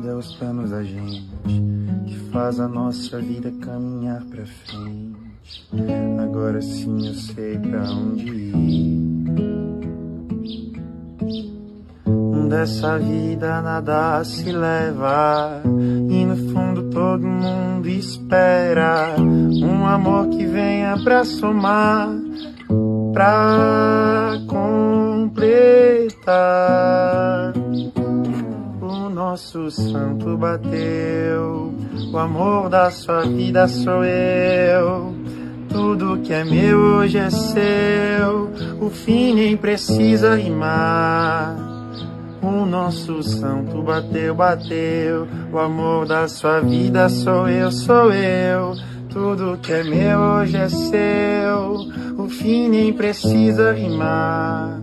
tudo é os planos da gente que faz a nossa vida caminhar pra frente. Agora sim eu sei pra onde ir. Dessa vida nada se leva, e no fundo todo mundo espera um amor que venha pra somar, pra completar. O nosso santo bateu, o amor da sua vida sou eu. Tudo que é meu hoje é seu, o fim nem precisa rimar. O nosso santo bateu, bateu, o amor da sua vida sou eu, sou eu. Tudo que é meu hoje é seu, o fim nem precisa rimar.